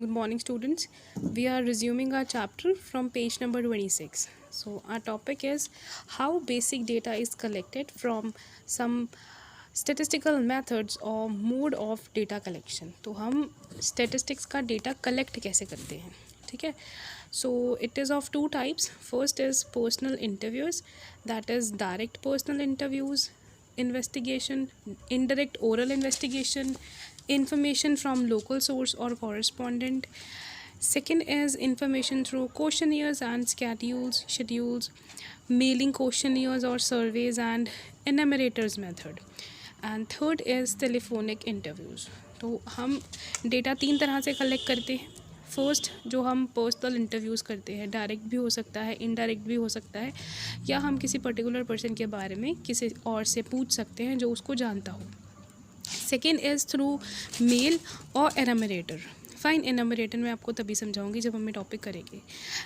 Good morning, students. We are resuming our chapter from page number 26. So, our topic is how basic data is collected from some statistical methods or mode of data collection. तो हम statistics का data collect कैसे करते हैं, ठीक है? So, it is of two types. First is personal interviews, that is direct personal interviews, investigation, indirect oral investigation, information from local source or correspondent. Second is information through questionnaires and schedules, mailing questionnaires or surveys, and enumerators method. And third is telephonic interviews. तो हम data तीन तरह से collect करते हैं. First जो हम personal interviews करते हैं, डायरेक्ट भी हो सकता है, इनडायरेक्ट भी हो सकता है, या हम किसी पर्टिकुलर पर्सन के बारे में किसी और से पूछ सकते हैं जो उसको जानता हो. सेकेंड इज़ थ्रू मेल और एनमरेटर. फाइन, एनमरेटर मैं आपको तभी समझाऊंगी जब हम टॉपिक करेंगे.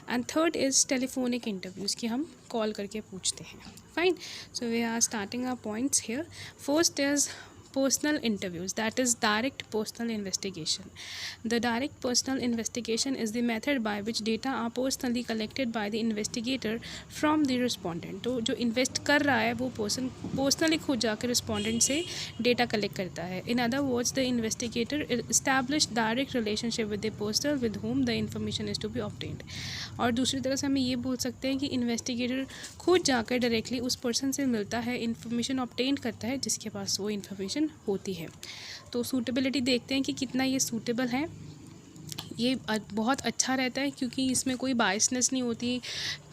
And third is telephonic interviews कि हम कॉल करके पूछते हैं. Fine, so we are starting our points here. First is personal interviews, that is direct personal investigation. The direct personal investigation is the method by which data are personally collected by the investigator from the respondent. तो जो invest कर रहा है वो person personally खुद जाकर respondent से data collect करता है. In other words, the investigator establish direct relationship with the person with whom the information is to be obtained. और दूसरी तरह से हम ये बोल सकते हैं कि इन्वेस्टिगेटर खुद जाकर डायरेक्टली उस पर्सन से मिलता है, इन्फॉर्मेशन ऑब्टेन करता है जिसके पास वो इन्फॉर्मेशन होती है. तो सूटेबिलिटी देखते हैं कि कितना ये सूटेबल है. ये बहुत अच्छा रहता है क्योंकि इसमें कोई बायसनेस नहीं होती,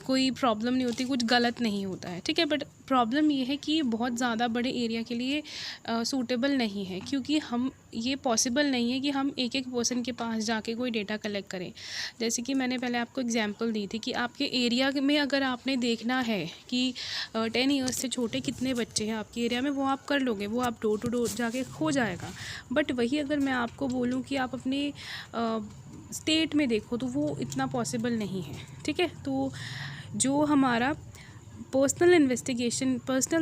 कोई प्रॉब्लम नहीं होती, कुछ गलत नहीं होता है, ठीक है. बट प्रॉब्लम ये है कि बहुत ज़्यादा बड़े एरिया के लिए सूटेबल नहीं है क्योंकि हम ये पॉसिबल नहीं है कि हम एक एक पर्सन के पास जाके कोई डेटा कलेक्ट करें. जैसे कि मैंने पहले आपको एग्जांपल दी थी कि आपके एरिया में अगर आपने देखना है कि 10 ईयर्स से छोटे कितने बच्चे हैं आपके एरिया में, वो आप कर लोगे, वो आप डोर टू डोर जाके हो जाएगा. बट वही अगर मैं आपको बोलूँ कि आप अपने स्टेट में देखो तो वो इतना पॉसिबल नहीं है, ठीक है. तो जो हमारा पर्सनल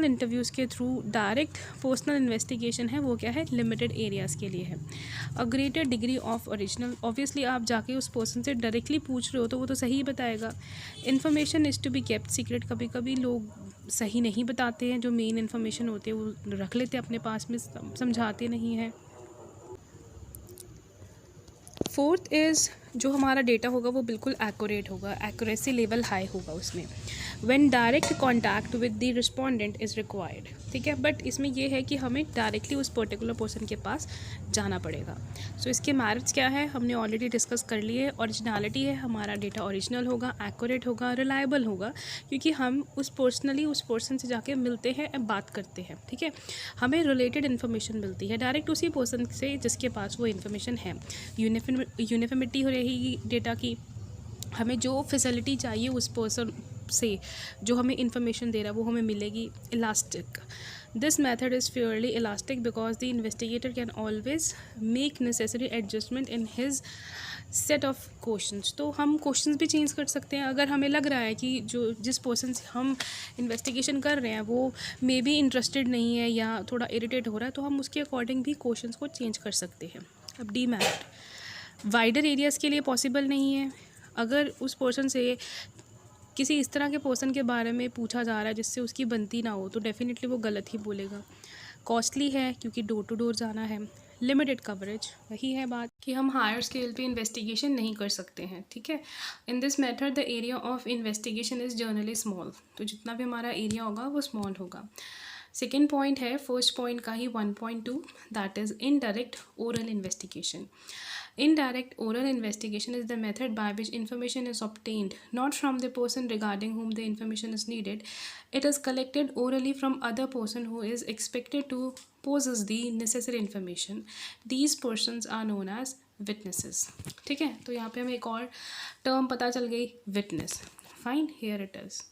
इंटरव्यूज़ के थ्रू डायरेक्ट पर्सनल इन्वेस्टिगेशन है वो क्या है, लिमिटेड एरियाज़ के लिए है. A greater degree of original, obviously आप जाके उस पर्सन से डायरेक्टली पूछ रहे हो तो वो तो सही बताएगा. Information is to be kept secret, कभी कभी लोग सही नहीं बताते हैं, जो मेन इन्फॉर्मेशन होती है वो रख लेते हैं अपने पास में, समझाते नहीं हैं. फोर्थ इज़ जो हमारा डेटा होगा वो बिल्कुल एक्यूरेट होगा, एक्यूरेसी लेवल हाई होगा उसमें. When direct contact with the respondent is required, ठीक है. बट इसमें यह है कि हमें डायरेक्टली उस पर्टिकुलर पर्सन के पास जाना पड़ेगा. सो इसके मेरिट्स क्या है हमने ऑलरेडी डिस्कस कर लिए. ओरिजिनलिटी है, हमारा डेटा ओरिजिनल होगा, एक्यूरेट होगा, रिलायबल होगा क्योंकि हम उस पर्सन से जाके मिलते हैं, बात करते हैं, ठीक है. हमें रिलेटेड इन्फॉर्मेशन मिलती है डायरेक्ट उसी पर्सन से जिसके पास वो इन्फॉर्मेशन है. यूनिफॉर्मिटी हो रहेगी डेटा की, हमें जो फैसिलिटी चाहिए उस पर्सन से जो हमें इन्फॉर्मेशन दे रहा है वो हमें मिलेगी. Elastic, this method is Fairlie elastic because the investigator can always make necessary adjustment in his set of questions. तो हम क्वेश्चंस भी चेंज कर सकते हैं अगर हमें लग रहा है कि जो जिस पर्सन से हम इन्वेस्टिगेशन कर रहे हैं वो मे बी इंटरेस्टेड नहीं है या थोड़ा इरिटेट हो रहा है, तो हम उसके अकॉर्डिंग भी क्वेश्चंस को चेंज कर सकते हैं. अब डी मेरिट, वाइडर एरियाज़ के लिए पॉसिबल नहीं है. अगर उस पर्सन से किसी इस तरह के पर्सन के बारे में पूछा जा रहा है जिससे उसकी बनती ना हो तो डेफिनेटली वो गलत ही बोलेगा. कॉस्टली है क्योंकि डोर टू डोर जाना है. लिमिटेड कवरेज, वही है बात कि हम हायर स्केल पे इन्वेस्टिगेशन नहीं कर सकते हैं, ठीक है. In this method the area of investigation is generally small, तो जितना भी हमारा एरिया होगा वो स्मॉल होगा. सेकेंड पॉइंट है फर्स्ट पॉइंट का ही 1.2, that is indirect oral investigation. Indirect oral investigation is the method by which information is obtained not from the person regarding whom the information is needed. It is collected orally from other person who is expected to possess the necessary information. These persons are known as witnesses. ठीक है, तो यहाँ पे हमें एक और term पता चल गई, witness. Fine, here it is.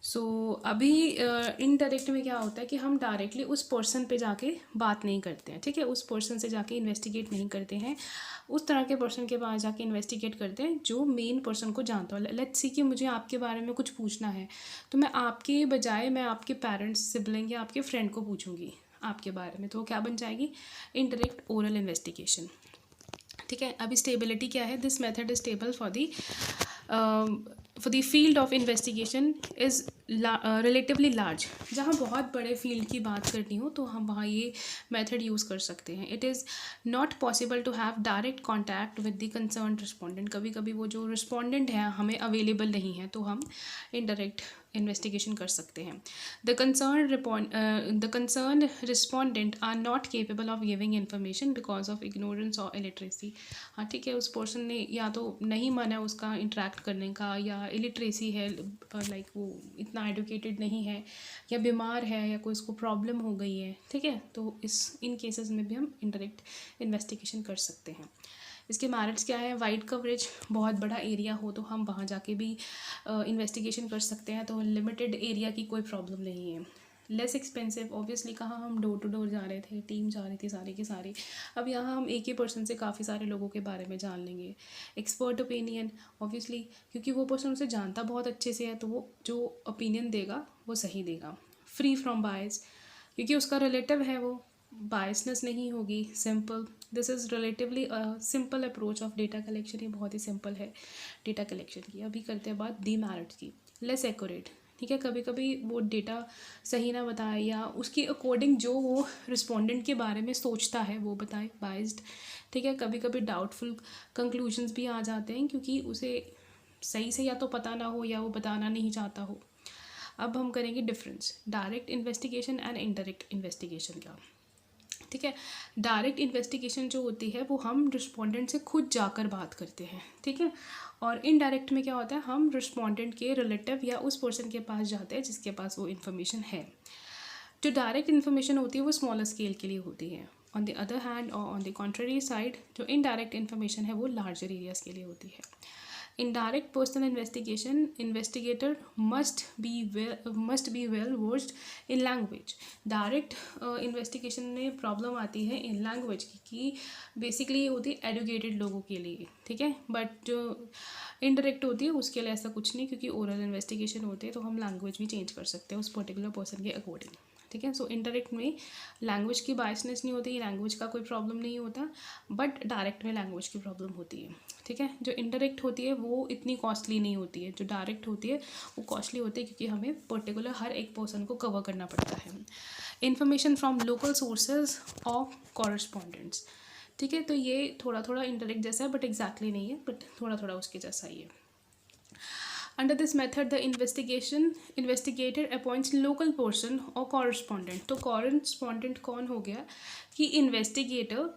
सो अभी इनडायरेक्ट में क्या होता है कि हम डायरेक्टली उस पर्सन पे जाके बात नहीं करते हैं, ठीक है. उस पर्सन से जाके इन्वेस्टिगेट नहीं करते हैं, उस तरह के पर्सन के पास जाके इन्वेस्टिगेट करते हैं जो मेन पर्सन को जानता हो. लेट्स सी कि मुझे आपके बारे में कुछ पूछना है तो मैं आपके बजाय मैं आपके पेरेंट्स, सिबलिंग या आपके फ्रेंड को पूछूंगी आपके बारे में, तो वो क्या बन जाएगी, इनडायरेक्ट ओरल इन्वेस्टिगेशन. ठीक है, अभी स्टेबिलिटी क्या है, this method is stable for the field of investigation is relatively large. जहाँ बहुत बड़े फील्ड की बात करनी हो तो हम वहाँ ये मेथड यूज़ कर सकते हैं। It is not possible to have direct contact with the concern respondent. कभी कभी वो जो रिस्पोंडेंट है हमें अवेलेबल नहीं है तो हम इनडायरेक्ट इन्वेस्टिगेशन कर सकते हैं। The concern respondent are not capable of giving information because of ignorance और इलिटरेसी। हाँ ठीक है, उस पर्सन ने या तो नहीं माना उसका इंटरेक्ट करने का, या इलिटरेसी है, लाइक वो इतना एडुकेटेड नहीं है, या बीमार है, या कोई उसको प्रॉब्लम हो गई है। ठीक है, तो इन केसेस में भी हम इनडायरेक्ट इन्वेस्टिगेशन कर सकते हैं। इसके मेरिट्स क्या है, वाइड कवरेज, बहुत बड़ा एरिया हो तो हम वहाँ जाके भी इन्वेस्टिगेशन कर सकते हैं, तो लिमिटेड एरिया की कोई प्रॉब्लम नहीं है। लेस एक्सपेंसिव, ऑब्वियसली कहाँ हम डोर टू डोर जा रहे थे, टीम जा रही थी सारी की सारी। अब यहाँ हम एक ही पर्सन से काफ़ी सारे लोगों के बारे में जान लेंगे। एक्सपर्ट ओपिनियन, ऑब्वियसली क्योंकि वो पर्सन उसे जानता बहुत अच्छे से है तो वो जो ओपिनियन देगा वो सही देगा। फ्री फ्रॉम बायस, क्योंकि उसका रिलेटिव है, वो बायसनेस नहीं होगी। Simple, this is relatively simple approach of data collection. ये बहुत ही सिंपल है डेटा कलेक्शन की। अभी करते हैं बात डीमेरिट्स की। लेस एक्यूरेट, ठीक है, कभी कभी वो डेटा सही ना बताए या उसकी अकॉर्डिंग जो वो रिस्पोंडेंट के बारे में सोचता है वो बताए, बाइज्ड। ठीक है, कभी कभी डाउटफुल कंक्लूजन्स भी आ जाते हैं क्योंकि उसे सही से या तो पता ना हो या वो बताना नहीं चाहता हो। अब हम करेंगे difference direct investigation and indirect investigation का। ठीक है, डायरेक्ट इन्वेस्टिगेशन जो होती है वो हम रिस्पोंडेंट से खुद जाकर बात करते हैं। ठीक है, और इनडायरेक्ट में क्या होता है, हम रिस्पोंडेंट के रिलेटिव या उस पर्सन के पास जाते हैं जिसके पास वो इन्फॉर्मेशन है। जो डायरेक्ट इन्फॉर्मेशन होती है वो स्मॉलर स्केल के लिए होती है। ऑन द अदर हैंड और ऑन द कॉन्ट्ररी साइड जो इनडायरेक्ट इन्फॉर्मेशन है वो लार्जर एरियाज के लिए होती है। In direct personal investigation, investigator must be well versed in language. Direct investigation में प्रॉब्लम आती है इन लैंग्वेज की, कि बेसिकली होती है एडुकेटेड लोगों के लिए। ठीक है, बट जो इनडायरेक्ट होती है उसके लिए ऐसा कुछ नहीं, क्योंकि ओरल इन्वेस्टिगेशन होते हैं तो हम लैंग्वेज भी चेंज कर सकते हैं उस पर्टिकुलर पर्सन के अकॉर्डिंग। ठीक है, सो इनडायरेक्ट में लैंग्वेज की बायसनेस नहीं होती, लैंग्वेज का कोई प्रॉब्लम नहीं होता, बट डायरेक्ट में लैंग्वेज की प्रॉब्लम होती है। ठीक है, जो इनडायरेक्ट होती है वो इतनी कॉस्टली नहीं होती है, जो डायरेक्ट होती है वो कॉस्टली होती है क्योंकि हमें पर्टिकुलर हर एक पर्सन को कवर करना पड़ता है। Information from local sources of correspondents. ठीक है, तो ये थोड़ा थोड़ा इनडायरेक्ट जैसा है बट एग्जैक्टली नहीं है, बट थोड़ा थोड़ा उसके जैसा ही है। Under this method, the investigator appoints local person or correspondent. तो correspondent कौन हो गया कि investigator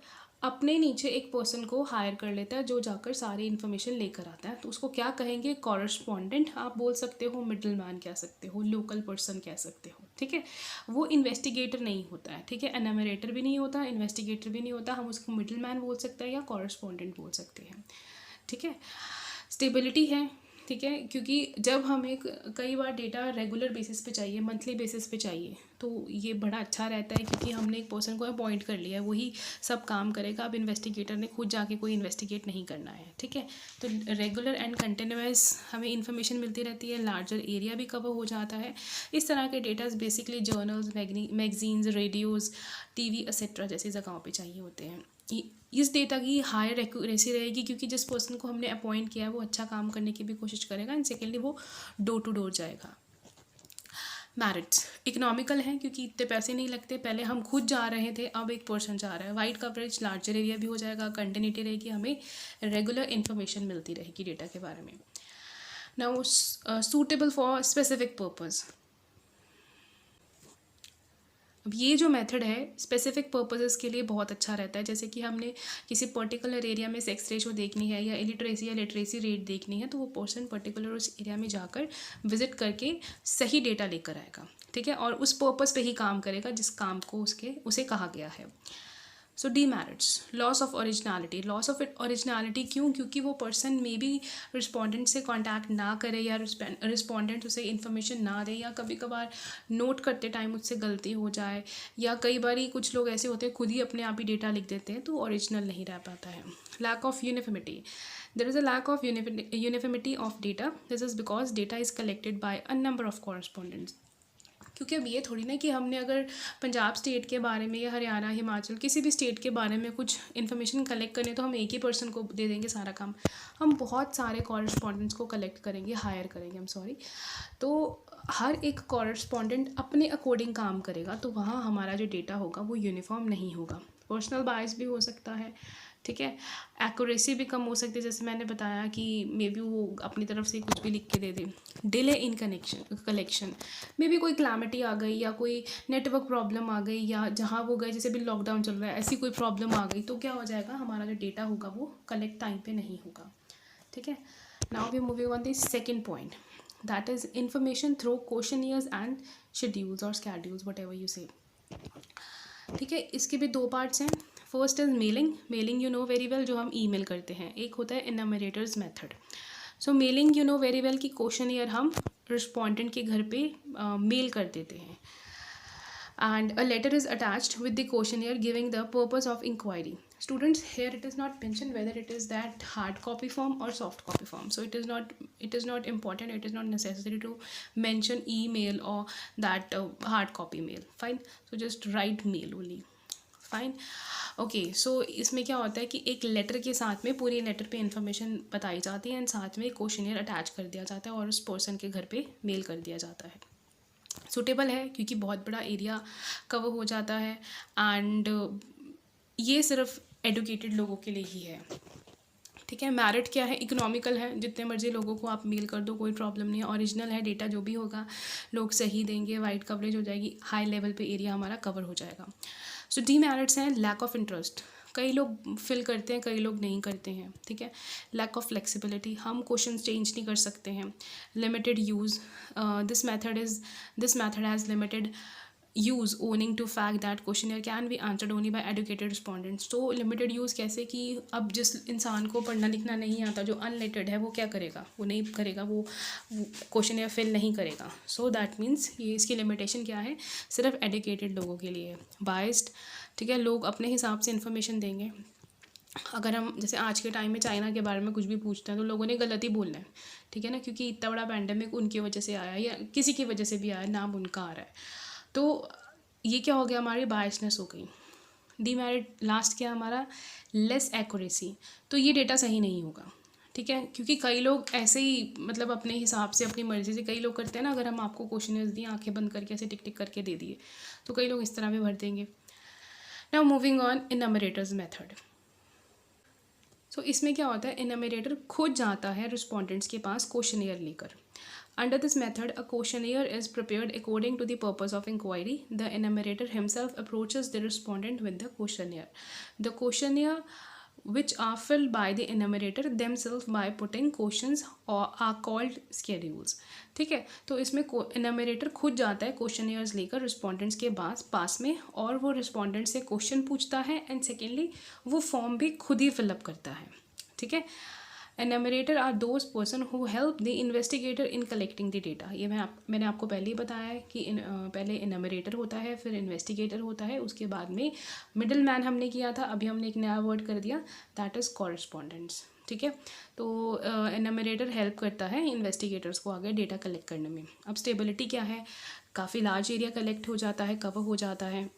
अपने नीचे एक पर्सन को हायर कर लेता है जो जाकर सारी इन्फॉर्मेशन लेकर आता है। तो उसको क्या कहेंगे, कॉरस्पॉन्डेंट आप बोल सकते हो, मिडल मैन कह सकते हो, लोकल पर्सन कह सकते हो। ठीक है, वो इन्वेस्टिगेटर नहीं होता है। ठीक है, एनामरेटर भी नहीं होता, इन्वेस्टिगेटर भी नहीं होता, हम उसको मिडल मैन बोल सकते हैं या कॉरस्पॉन्डेंट बोल सकते हैं। ठीक है, स्टेबिलिटी है। ठीक है, क्योंकि जब हमें कई बार डेटा रेगुलर बेसिस पे चाहिए, मंथली बेसिस पे चाहिए, तो ये बड़ा अच्छा रहता है क्योंकि हमने एक पर्सन को अपॉइंट कर लिया है, वही सब काम करेगा। अब इन्वेस्टिगेटर ने खुद जाके कोई इन्वेस्टिगेट नहीं करना है। ठीक है, तो रेगुलर एंड कंटिन्यूअस हमें इन्फॉर्मेशन मिलती रहती है, लार्जर एरिया भी कवर हो जाता है। इस तरह के datas basically journals, magazines, radios, TV etcetera जैसी जगहों पे चाहिए होते हैं। इस डेटा की हायर एक्यूरेसी रहेगी क्योंकि जिस पर्सन को हमने अपॉइंट किया है वो अच्छा काम करने की भी कोशिश करेगा, एंड सेकेंडली वो डोर टू डोर जाएगा। मेरिट्स इकोनॉमिकल हैं क्योंकि इतने पैसे नहीं लगते, पहले हम खुद जा रहे थे, अब एक पर्सन जा रहा है। वाइड कवरेज, लार्जर एरिया भी हो जाएगा, कंटिन्यूटी रहेगी, हमें रेगुलर इन्फॉर्मेशन मिलती रहेगी डेटा के बारे में। Now suitable for specific purpose. अब ये जो मेथड है स्पेसिफिक पर्पसेस के लिए बहुत अच्छा रहता है, जैसे कि हमने किसी पर्टिकुलर एरिया में सेक्स रेशो देखनी है या इलिटरेसी या लिटरेसी रेट देखनी है, तो वो पर्सन पर्टिकुलर उस एरिया में जाकर विजिट करके सही डेटा लेकर आएगा। ठीक है, और उस पर्पस पे ही काम करेगा जिस काम को उसे कहा गया है। So demerits, loss of originality. Loss of originality क्यों, क्योंकि वो पर्सन मे बी रिस्पोंडेंट से कांटेक्ट ना करे या रिस्पोंडेंट उसे इन्फॉर्मेशन ना दे, या कभी कभार नोट करते टाइम उससे गलती हो जाए, या कई बार कुछ लोग ऐसे होते हैं खुद ही अपने आप ही डेटा लिख देते हैं तो ओरिजिनल नहीं रह पाता है। Lack of uniformity, there is a lack of uniformity of data. This is because data is collected by a number of correspondents. क्योंकि अब ये थोड़ी ना कि हमने अगर पंजाब स्टेट के बारे में या हरियाणा, हिमाचल, किसी भी स्टेट के बारे में कुछ इन्फॉर्मेशन कलेक्ट करनी तो हम एक ही पर्सन को दे देंगे सारा काम। हम बहुत सारे कॉरेस्पॉन्डेंट्स को कलेक्ट करेंगे, हायर करेंगे, तो हर एक कॉरेस्पॉन्डेंट अपने अकॉर्डिंग काम करेगा, तो वहाँ हमारा जो डेटा होगा वो यूनिफॉर्म नहीं होगा। पर्सनल बायस भी हो सकता है, ठीक है। एक्यूरेसी भी कम हो सकती है, जैसे मैंने बताया कि मे बी वो अपनी तरफ से कुछ भी लिख के दे दे। Delay in collection, may be कोई क्लैमिटी आ गई या कोई नेटवर्क प्रॉब्लम आ गई, या जहाँ वो गए, जैसे भी लॉकडाउन चल रहा है, ऐसी कोई प्रॉब्लम आ गई, तो क्या हो जाएगा, हमारा जो डेटा होगा वो कलेक्ट टाइम पे नहीं होगा, ठीक है। Now we moving on the second point, that is information through questionnaires and schedules और schedules, whatever you say, ठीक है। इसके भी दो पार्ट्स हैं। First is mailing you know very well, जो हम ईमेल करते हैं। एक होता है enumerators method. So mailing you know very well की क्वेश्चनियर हम रिस्पॉन्डेंट के घर पे मेल कर देते हैं, and a letter is attached with the questionnaire giving the purpose of inquiry. Students, here it is not mentioned whether it is that hard copy form or soft copy form, so it is not important, it is not necessary to mention email or that hard copy mail, fine. So just write mail only, fine, okay. So इसमें क्या होता है कि एक letter के साथ में पूरी लेटर पे इंफॉर्मेशन बताई जाती है एंड साथ में क्वेश्चनियर अटैच कर दिया जाता है और उस पर्सन के घर पे मेल कर दिया जाता है। सूटेबल है क्योंकि बहुत बड़ा एरिया कवर हो जाता है, एंड ये सिर्फ एडुकेटेड लोगों के लिए ही है, ठीक है। मेरिट क्या है, इकोनॉमिकल है, जितने मर्जी लोगों को आप मेल कर दो, कोई प्रॉब्लम नहीं है। ओरिजिनल है, डेटा जो भी होगा लोग सही देंगे, वाइड कवरेज हो जाएगी, हाई लेवल पे एरिया हमारा कवर हो जाएगा। सो डीमेरिट्स हैं, लैक ऑफ इंटरेस्ट, कई लोग फिल करते हैं, कई लोग नहीं करते हैं, ठीक है। लैक ऑफ फ्लेक्सिबिलिटी, हम क्वेश्चन चेंज नहीं कर सकते हैं। Limited use, this method has limited use owing to fact that questionnaire can be answered only by educated respondents. तो लिमिटेड यूज़ कैसे कि अब जिस इंसान को पढ़ना लिखना नहीं आता, जो अनलेटेड है, वो क्या करेगा, वो नहीं करेगा, वो क्वेश्चनियर फिल नहीं करेगा। सो दैट मीन्स ये इसकी लिमिटेशन क्या है, सिर्फ एडुकेटेड लोगों के लिए। बायस्ड, ठीक है, लोग अपने हिसाब से इन्फॉर्मेशन देंगे। अगर हम जैसे आज के टाइम में चाइना के बारे में कुछ भी पूछते हैं तो लोगों ने गलत ही बोलना है, ठीक है ना, क्योंकि इतना बड़ा पैंडेमिक उनकी वजह से आया या किसी की वजह से भी आया, नाम उनका आ रहा है, तो ये क्या हो गया, हमारी बायसनेस हो गई। डीमेरिट लास्ट क्या हमारा, लेस एक्यूरेसी, तो ये डेटा सही नहीं होगा, ठीक है, क्योंकि कई लोग ऐसे ही मतलब अपने हिसाब से अपनी मर्ज़ी से कई लोग करते हैं ना, अगर हम आपको क्वेश्चन दिए आंखें बंद करके ऐसे टिक टिक करके दे दिए तो कई लोग इस तरह भी भर देंगे। Now moving on enumerators method. So इसमें क्या होता है, इनमरेटर खुद जाता है रिस्पॉन्डेंट्स के पास क्वेश्चनियर लेकर। Under this method, a questionnaire is prepared according to the purpose of inquiry. The enumerator himself approaches the respondent with the questionnaire. The questionnaire, which are filled by the enumerator themselves by putting questions, or are called schedules. ठीक है, तो इसमें enumerator खुद जाता है questionnaires लेकर respondents के पास में, और वो रिस्पॉन्डेंट से क्वेश्चन पूछता है, एंड सेकेंडली वो फॉर्म भी खुद ही फिलअप करता है, ठीक है। Enumerator are those person who help the investigator in collecting the data. ये मैंने आपको पहले ही बताया है कि पहले enumerator होता है, फिर investigator होता है, उसके बाद में मिडल मैन हमने किया था, अभी हमने एक नया वर्ड कर दिया, दैट इज़ कॉरेस्पॉन्डेंट्स, ठीक है। तो enumerator हेल्प करता है इन्वेस्टिगेटर्स को आगे डेटा कलेक्ट करने में। अब स्टेबिलिटी क्या है, काफ़ी लार्ज एरिया कलेक्ट हो जाता है, कवर हो जाता है।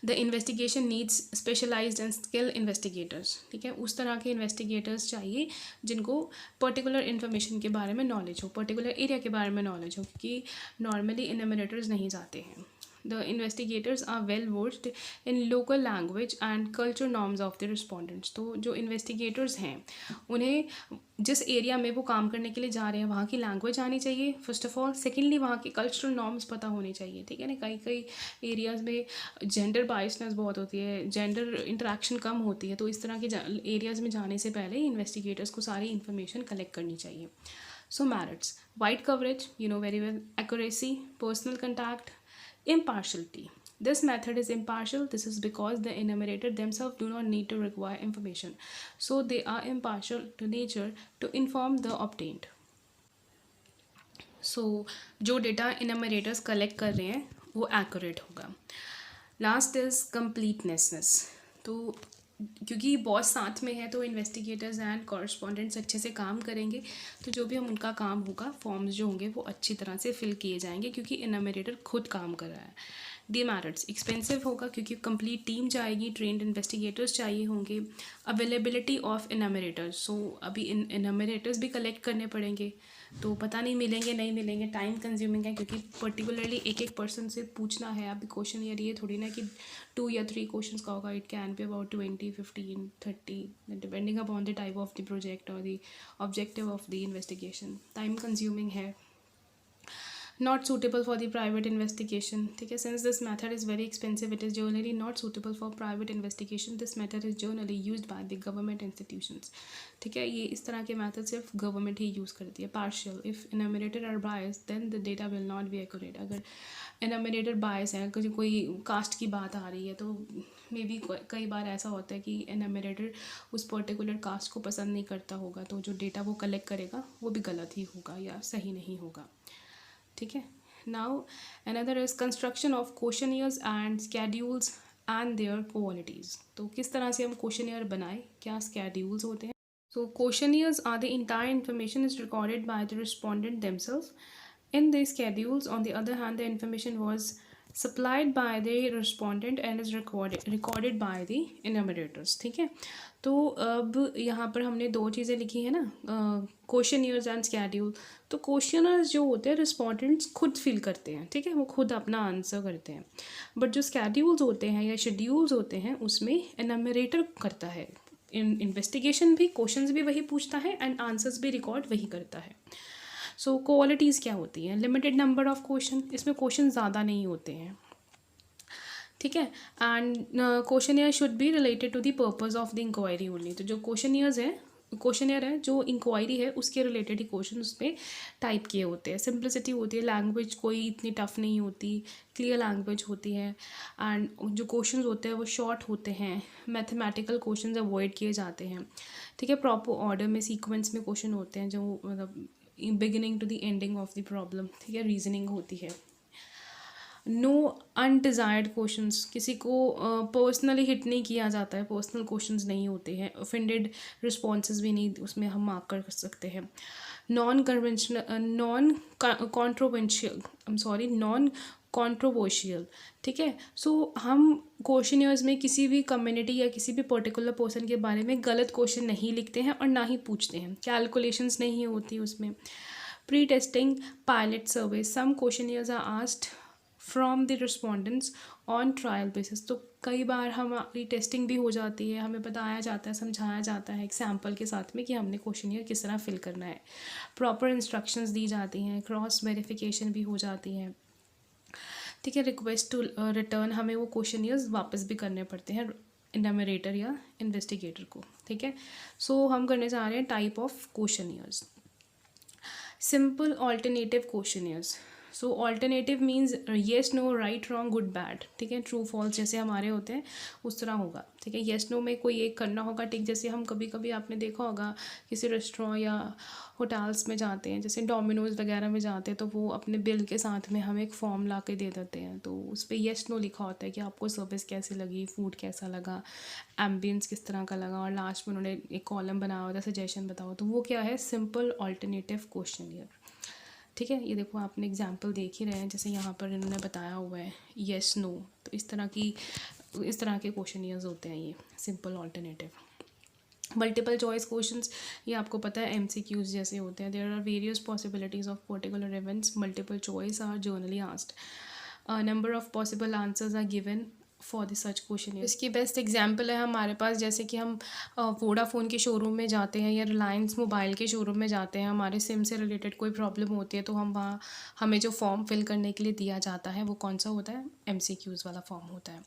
The investigation needs specialised and skill investigators, ठीक है, उस तरह के इन्वेस्टिगेटर्स चाहिए जिनको पर्टिकुलर इन्फॉर्मेशन के बारे में नॉलेज हो, पर्टिकुलर एरिया के बारे में नॉलेज हो, क्योंकि नॉर्मली इनमरेटर्स नहीं जाते हैं। The investigators are well versed in local language and culture norms of the respondents. तो जो investigators हैं उन्हें जिस एरिया में वो काम करने के लिए जा रहे हैं वहाँ की लैंग्वेज आनी चाहिए फर्स्ट ऑफ ऑल, सेकेंडली वहाँ के कल्चरल नॉर्म्स पता होने चाहिए, ठीक है ना। कई एरियाज़ में जेंडर बायसनेस बहुत होती है, जेंडर इंटरेक्शन कम होती है, तो इस तरह के एरियाज़ में जाने से पहले इन्वेस्टिगेटर्स को सारी इन्फॉर्मेशन कलेक्ट करनी चाहिए। So merits, wide coverage, you know very well, accuracy, personal contact, impartiality. This method is impartial. This is because the enumerator themselves do not need to require information, so they are impartial to nature to inform the obtained. So जो data enumerators collect कर रहे हैं वो accurate होगा. Last is completeness. तो क्योंकि boss साथ में है तो इन्वेस्टिगेटर्स एंड कॉरस्पॉन्डेंट्स अच्छे से काम करेंगे, तो जो भी हम उनका काम होगा, फॉर्म्स जो होंगे वो अच्छी तरह से फिल किए जाएंगे, क्योंकि इनमरेटर खुद काम कर रहा है। डीमैरिट्स, एक्सपेंसिव होगा क्योंकि कंप्लीट टीम जाएगी, ट्रेंड इन्वेस्टिगेटर्स चाहिए होंगे। अवेलेबिलिटी ऑफ इनमरेटर्स, सो अभी इनमरेटर्स भी कलेक्ट करने पड़ेंगे, तो पता नहीं मिलेंगे नहीं मिलेंगे, टाइम कंज्यूमिंग है, क्योंकि पर्टिकुलरली एक एक पर्सन से पूछना है। अभी क्वेश्चन ये थोड़ी ना कि 2 या 3 क्वेश्चंस का होगा, it can be about 20, 15, 30 depending upon the type of the project और the objective of the investigation. Time consuming है। Not suitable for the private investigation, ठीक है, since this method is very expensive, it is generally not suitable for private investigation. This method is generally used by the government institutions, ठीक है, ये इस तरह के method सिर्फ गवर्नमेंट ही use करती है. Partial, if enumerator are biased then the data will not be accurate. अगर enumerator bias है, कोई कास्ट की बात आ रही है, तो मे बी कई बार ऐसा होता है कि enumerator उस पर्टिकुलर कास्ट को पसंद नहीं करता होगा, तो जो डेटा वो कलेक्ट करेगा वो भी गलत ही होगा या सही नहीं होगा, ठीक है. Now another is construction of questionnaires and schedules and their qualities. तो किस तरह से हम क्वेश्चनियर बनाए, क्या स्केड्यूल्स होते हैं. So questionnaires are the entire information is recorded by the respondent themselves. In the schedules, on the other hand, the information was supplied by the respondent and is recorded by the enumerators, ठीक है. तो अब यहाँ पर हमने 2 चीज़ें लिखी है ना, क्वेश्चनियर्स एंड स्केड्यूल. तो क्वेश्चनर्स जो होते हैं रिस्पोंडेंट्स खुद फिल करते हैं, ठीक है, वो खुद अपना आंसर करते हैं. बट जो स्केड्यूल्स होते हैं या शेड्यूल्स होते हैं उसमें एनुमरेटर करता है. इन्वेस्टिगेशन भी, क्वेश्चंस भी वही पूछता है एंड आंसर्स भी रिकॉर्ड वही करता है. सो क्वालिटीज़ क्या होती हैं. लिमिटेड नंबर ऑफ क्वेश्चन, इसमें क्वेश्चन ज़्यादा नहीं होते हैं, ठीक है. And questionnaire should be related to the purpose of the inquiry only. तो जो क्वेश्चनियर है जो इंक्वायरी है उसके रिलेटेड ही क्वेश्चन उसमें टाइप किए होते हैं. सिंप्लिसिटी होती है, लैंग्वेज कोई इतनी टफ नहीं होती, क्लियर लैंग्वेज होती है. एंड जो क्वेश्चंस होते हैं वो शॉर्ट होते हैं, मैथमेटिकल क्वेश्चंस अवॉइड किए जाते हैं, ठीक है. प्रॉपर ऑर्डर में, सीक्वेंस में क्वेश्चन होते हैं, जो मतलब beginning to the ending of the problem, ठीक है, रीजनिंग होती है. नो अनडिज़ायर्ड क्वेश्चंस, किसी को पर्सनली हिट नहीं किया जाता है, पर्सनल क्वेश्चंस नहीं होते हैं. ऑफेंडेड रिस्पॉन्सेज भी नहीं उसमें हम मार्क कर सकते हैं. नॉन कॉन्ट्रोवर्शियल, ठीक है. सो हम क्वेश्चनियर्स में किसी भी कम्युनिटी या किसी भी पर्टिकुलर पर्सन के बारे में गलत क्वेश्चन नहीं लिखते हैं और ना ही पूछते हैं. कैलकुलेशंस नहीं होती उसमें. Pre testing pilot survey, some questionnaires are asked from the respondents on trial basis. तो कई बार हमारी टेस्टिंग भी हो जाती है, हमें बताया जाता है, समझाया जाता है एग्जाम्पल के साथ में कि हमने क्वेश्चनियर किस तरह फिल करना है. प्रॉपर इंस्ट्रक्शंस दी जाती हैं, क्रॉस वेरिफिकेशन भी हो जाती है, ठीक है. रिक्वेस्ट टू रिटर्न, हमें वो क्वेश्चनियर्स वापस भी करने पड़ते हैं एनुमरेटर या इन्वेस्टिगेटर को, ठीक है. सो हम करने जा रहे हैं type of questionnaires. Simple alternative questionnaires. So alternative means yes no, right wrong, good bad, ठीक है. ट्रू फॉल्स जैसे हमारे होते हैं उस तरह होगा, ठीक है. येस नो में कोई एक करना होगा, ठीक. जैसे हम कभी कभी आपने देखा होगा किसी रेस्टोरेंट या होटल्स में जाते हैं, जैसे डोमिनोज वगैरह में जाते हैं, तो वो अपने बिल के साथ में हमें एक फॉर्म ला के दे देते हैं, तो उस पर येस नो लिखा होता है कि आपको सर्विस कैसी लगी, फूड कैसा लगा, एम्बियंस किस तरह का लगा, और लास्ट में उन्होंने एक कॉलम बनाया होता है सजेशन बताओ. तो वो क्या है, सिंपल ऑल्टरनेटिव क्वेश्चनियर, ठीक है. ये देखो आपने एग्जाम्पल देख ही रहे हैं, जैसे यहाँ पर इन्होंने बताया हुआ है येस नो. तो इस तरह के क्वेश्चनियर्स होते हैं ये simple alternative. Multiple choice questions, ये आपको पता है MCQs जैसे होते हैं. There are various possibilities of particular events. Multiple choice are generally asked. Number of possible answers are given for the such question. इसकी बेस्ट एग्जांपल है हमारे पास, जैसे कि हम वोडाफोन के शोरूम में जाते हैं या रिलायंस मोबाइल के शोरूम में जाते हैं, हमारे सिम से रिलेटेड कोई प्रॉब्लम होती है, तो हम वहाँ हमें जो फॉर्म फिल करने के लिए दिया जाता है वो कौन सा होता है, MCQs वाला फॉर्म होता है,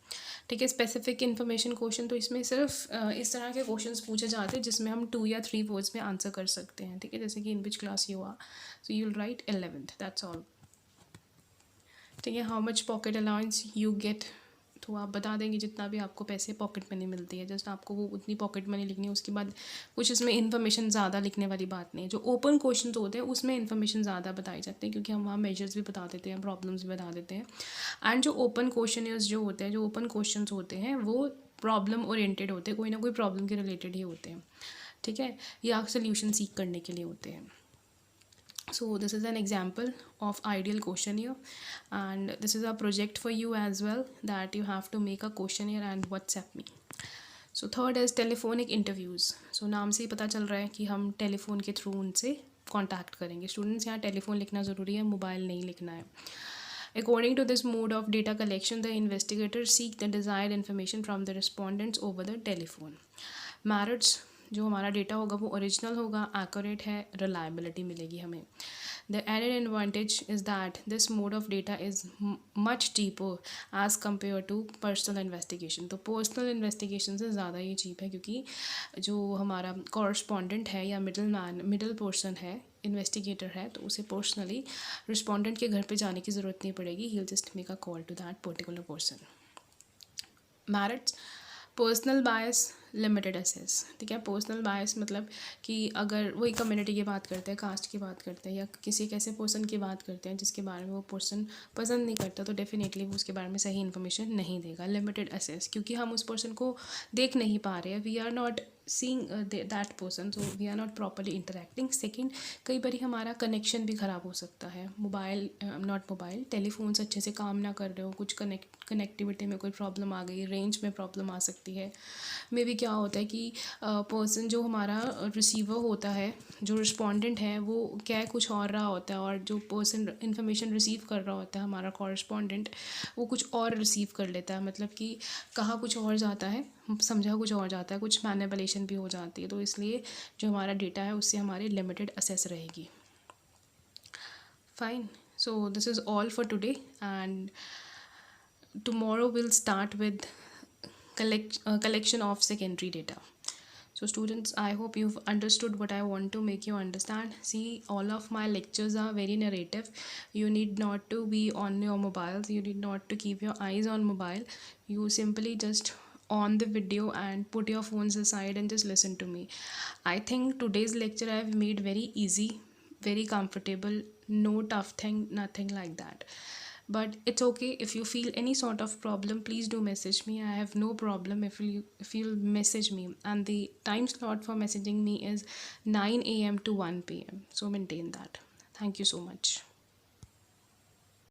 ठीक है. स्पेसिफिक इन्फॉर्मेशन क्वेश्चन, तो इसमें सिर्फ इस तरह के क्वेश्चन पूछे जाते हैं जिसमें हम 2 या 3 वर्ड्स में आंसर कर सकते हैं, ठीक है. जैसे कि in which class you are, so you will write 11th, that's all, ठीक है. How much pocket allowance you get, तो आप बता देंगे जितना भी आपको पैसे पॉकेट मनी मिलती है, जस्ट आपको वो उतनी पॉकेट मनी लिखनी है. उसके बाद कुछ इसमें इन्फॉर्मेशन ज़्यादा लिखने वाली बात नहीं है. जो ओपन क्वेश्चन होते हैं उसमें इन्फॉर्मेशन ज़्यादा बताई जाती है, क्योंकि हम वहाँ मेजर्स भी बता देते हैं, प्रॉब्लम्स भी बता देते हैं. एंड जो ओपन क्वेश्चन जो ओपन क्वेश्चन होते हैं वो प्रॉब्लम ओरिएंटेड होते हैं, कोई ना कोई प्रॉब्लम के रिलेटेड ही होते हैं, ठीक है, या सोल्यूशन सीख करने के लिए होते हैं. So this is an example of ideal questionnaire, and this is a project for you as well, that you have to make a questionnaire and WhatsApp me. So third is telephonic interviews. So नाम से ही पता चल रहा है कि हम telephone के through उनसे कांटेक्ट करेंगे. स्टूडेंट्स, यहाँ टेलीफोन लिखना ज़रूरी है, मोबाइल नहीं लिखना है. According to this mode of data collection, the investigators seek the desired information from the respondents over the telephone. Merits, जो हमारा डेटा होगा वो ओरिजिनल होगा, एक्यूरेट है, रिलायबिलिटी मिलेगी हमें. The added advantage is that this mode of data is much cheaper as compared to personal investigation. तो personal investigation से ज़्यादा ये चीप है, क्योंकि जो हमारा कॉरस्पॉन्डेंट है या मिडल पर्सन है, इन्वेस्टिगेटर है, तो उसे पर्सनली रिस्पॉन्डेंट के घर पे जाने की ज़रूरत नहीं पड़ेगी. He will just make a call to that particular person. Merits, personal bias, limited access. ठीक है, पर्सनल बायस मतलब कि अगर वही कम्युनिटी की बात करते हैं, कास्ट की बात करते हैं, या किसी एक ऐसे पर्सन की बात करते हैं जिसके बारे में वो पर्सन पसंद नहीं करता, तो डेफिनेटली वो उसके बारे में सही इन्फॉर्मेशन नहीं देगा. लिमिटेड एसेस, क्योंकि हम उस पर्सन को देख नहीं पा रहे हैं, we are not seeing that person, so we are not properly interacting. Second, कई बार हमारा कनेक्शन भी ख़राब हो सकता है. मोबाइल टेलीफोन से अच्छे से काम ना कर रहे हो, कुछ कनेक्टिविटी में कोई प्रॉब्लम आ गई, रेंज में प्रॉब्लम आ सकती है. मे बी क्या होता है कि पर्सन जो हमारा रिसीवर होता है, जो रिस्पॉन्डेंट है, वो क्या है, कुछ और रहा होता है, और जो पर्सन इन्फॉर्मेशन रिसीव कर रहा होता है, हमारा कॉरस्पॉन्डेंट, वो कुछ और रिसीव कर लेता है. मतलब कि कहा कुछ और जाता है, समझा कुछ और जाता है, कुछ मैनिपुलेशन भी हो जाती है. तो इसलिए जो हमारा डेटा है उससे हमारी लिमिटेड एक्सेस रहेगी. Fine. So this is all for today, and tomorrow we'll start with collection of secondary data. So students, I hope you've understood what I want to make you understand. See, all of my lectures are very narrative. You need not to be on your mobiles, you need not to keep your eyes on mobile. You simply just on the video and put your phones aside and just listen to me. I think today's lecture I have made very easy, very comfortable, no tough thing, nothing like that. But it's okay. If you feel any sort of problem, please do message me. I have no problem if you'll message me, and the time slot for messaging me is 9 a.m. to 1 p.m. so maintain that. Thank you so much.